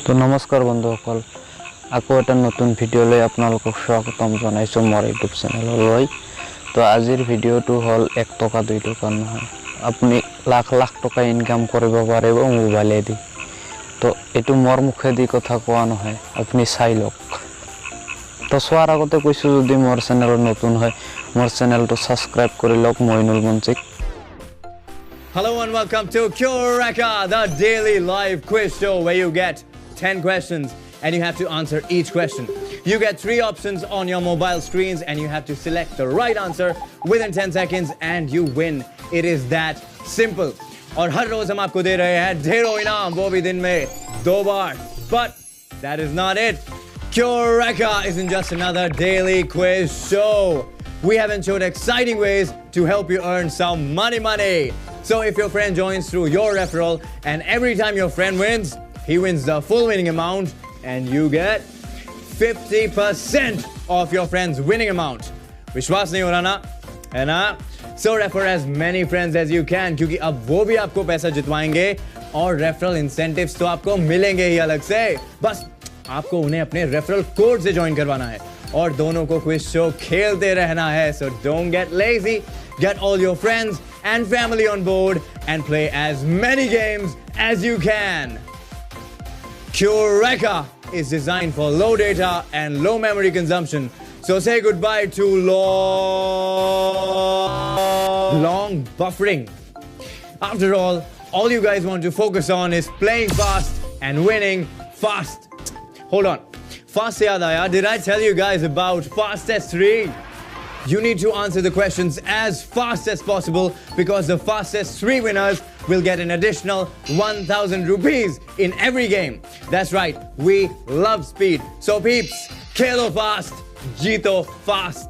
তো নমস্কাৰ বন্ধুসকল আকৌ এটা নতুন ভিডিঅ'লৈ আপোনালোকক স্বাগতম জনাইছো মোৰ ইউটিউব চেনেললৈ। তো আজিৰ ভিডিঅ'টো হ'ল 1 টকা 2 টকা নহয়, আপুনি লাখ লাখ টকা ইনকাম কৰিব পাৰিব মোবাইলেদি। তো এটো মোৰ মুখেদি কথা কোৱা নহয়, আপুনি চাই লওক। তো চোৱাৰ আগতে কৈছো যদি মোৰ চেনেল নতুন হয় মোৰ চেনেলটো সাবস্ক্ৰাইব কৰি লওক Moinul মঞ্চিক। Hello and welcome to Qureka, the daily live quiz show where you get 10 questions and you have to answer each question. You get 3 options on your mobile screens and you have to select the right answer within 10 seconds and you win. It is that simple. और हर रोज हम आपको दे रहे हैं ढेरों इनाम, वो भी दिन में 2 बार. But that is not it. Qureka isn't just another daily quiz show. We have ensured exciting ways to help you earn some money. So if your friend joins through your referral and every time your friend wins, he wins the full winning amount and you get 50% of your friend's winning amount. विश्वास नहीं हो रहा ना, है ना? So refer as many friends as you can क्योंकि अब वो भी आपको पैसा जितवाएंगे और referral incentives तो आपको मिलेंगे ही अलग से। बस आपको उन्हें अपने referral code से join करवाना है और दोनों को quiz show खेलते रहना है। So don't get lazy. Get all your friends and family on board and play as many games as you can. Qureka is designed for low data and low memory consumption. So say goodbye to long buffering. After all you guys want to focus on is playing fast and winning fast. Hold on. Fast se yaad aaya, did I tell you guys about Fastest 3? You need to answer the questions as fast as possible because the fastest 3 winners will get an additional 1,000 rupees in every game. That's right, we love speed. So peeps, helo fast, jeeto fast.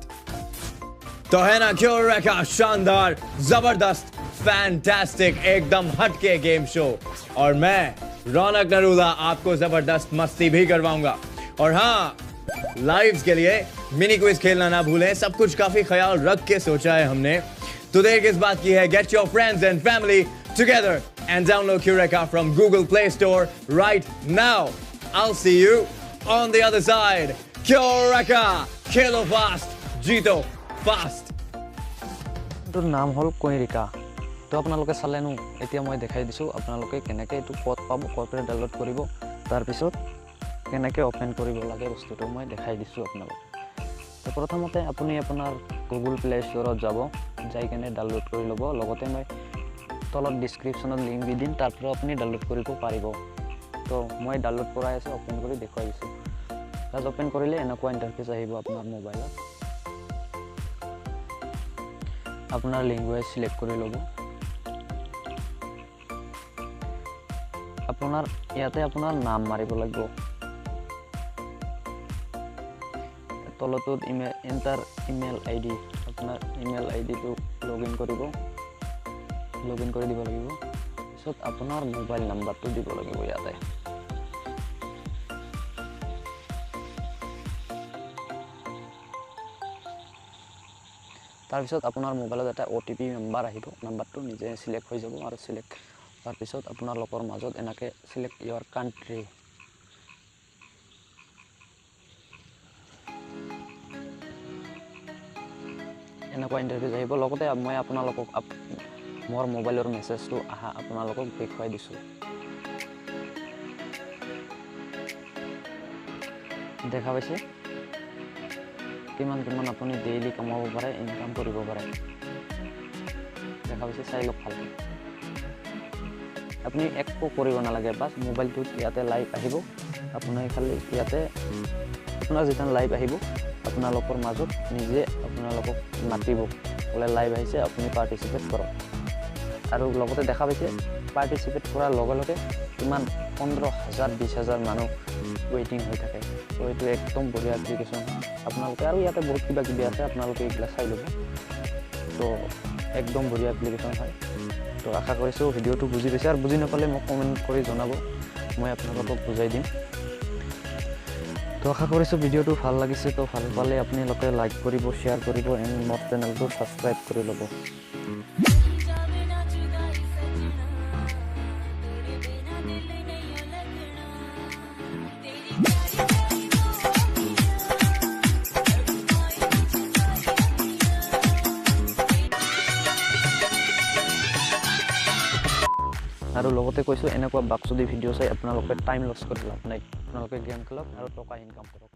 तो है ना Qureka शानदार, जबरदस्त, fantastic, एकदम हटके game show और मैं रौनक नरूला आपको जबरदस्त मस्ती भी करवाऊंगा। और हाँ, लाइव्स के लिए मिनी क्विज खेलना ना भूलें, सब कुछ काफी ख्याल रख के सोचा है हमने। तो देर किस बात की है, get your friends and family together and download Qureka from Google play store right now. I'll see you on the other side. Qureka, Khelo fast, जीतो फास्ट। তোৰ নাম হ'ল Qureka। তো আপোনালোকে চালেনো এতিয়া মই দেখাই দিছো আপোনালোকে কেনেকৈ এটো পদ পাব, ক'ৰ ডাউনলোড কৰিব, তাৰ পিছত কেনেকৈ ওপেন কৰিব লাগে বস্তুটো মই দেখাই দিছো আপোনালোকক। তো প্ৰথমতে আপুনি আপোনাৰ গুগল প্লে ষ্টৰত যাব, যাই কেনে ডাউনলোড কৰি ল'ব। লগতে মই তলত ডেসক্ৰিপচনত লিংক দি দিম, তাৰ পৰা আপুনি ডাউনলোড কৰিব পাৰিব। তো মই ডাউনলোড কৰাই আছো, ওপেন কৰি দেখুৱাই দিছো। তাত ওপেন কৰিলে এনেকুৱা ইন্টাৰফেস আহিব আপোনাৰ মোবাইলত। আপোনাৰ ল্যাঙ্গুৱেজ সিলেক্ট কৰি ল'ব। আপোনাৰ ইয়াতে আপোনাৰ নাম মাৰিব লাগিব। তলটোত এন্টাৰ ইমেইল আইডি, আপোনাৰ ইমেইল আইডিটো লগইন কৰি দিব লাগিব। পিছত আপোনাৰ মোবাইল নাম্বাৰটো দিব লাগিব ইয়াতে। তাৰপিছত আপোনাৰ মোবাইলত এটা OTP নাম্বাৰ আহিব, নাম্বাৰটো নিজে সিলেক্ট হৈ যাব আৰু সিলেক্ট হোৱাৰ পিছত আপোনালোকৰ মাজত এনেকৈ সিলেক্ট ইয়ৰ কাণ্ট্ৰি, এনেকুৱা ইন্টাৰফেস আহিব। লগতে মই আপোনালোকক মোৰ মোবাইলৰ মেছেজটো আহা আপোনালোকক দেখুৱাই দিছো। দেখা পাইছে কিমান আপুনি ডেইলি কমাব পাৰে, ইনকাম কৰিব পাৰে। দেখা পাইছে, চাই লওক ভালকৈ। আপুনি একো কৰিব নালাগে, বাছ মোবাইলটোত ইয়াতে লাইভ আহিব। আপুনি খালি ইয়াতে আপোনাৰ যেতিয়া লাইভ আহিব আপোনালোকৰ মাজত নিজে আপোনালোকক মাতিব, বোলে লাইভ আহিছে আপুনি পাৰ্টিচিপেট কৰক। আৰু লগতে দেখা পাইছে পাৰ্টিচিপেট কৰাৰ লগে লগে কিমান 15,000 20,000 মানুহ ৱেইটিং হৈ থাকে। তো এইটো একদম বঢ়িয়া এপ্লিকেশ্যন আপোনালোকে, আৰু ইয়াতে বহুত কিবা কিবি আছে আপোনালোকে এইবিলাক চাই ল'ব। তো একদম বঢ়িয়া এপ্লিকেশ্যন হয়। তো আশা কৰিছোঁ ভিডিঅ'টো বুজি পাইছে, আৰু বুজি নাপালে মোক কমেণ্ট কৰি জনাব, মই আপোনালোকক বুজাই দিম। তো আশা কৰিছোঁ ভিডিঅ'টো ভাল লাগিছে। তো ভাল পালে আপোনালোকে লাইক কৰিব, শ্বেয়াৰ কৰিব এণ্ড মোৰ চেনেলটো সাবস্ক্ৰাইব কৰি ল'ব। আৰু লগতে কৈছোঁ এনেকুৱা বাকচুদি ভিডিঅ' চাই আপোনালোকে টাইম লছ কৰি লাভ নাই আপোনালোকে গেম খেলক আৰু টকা ইনকাম কৰক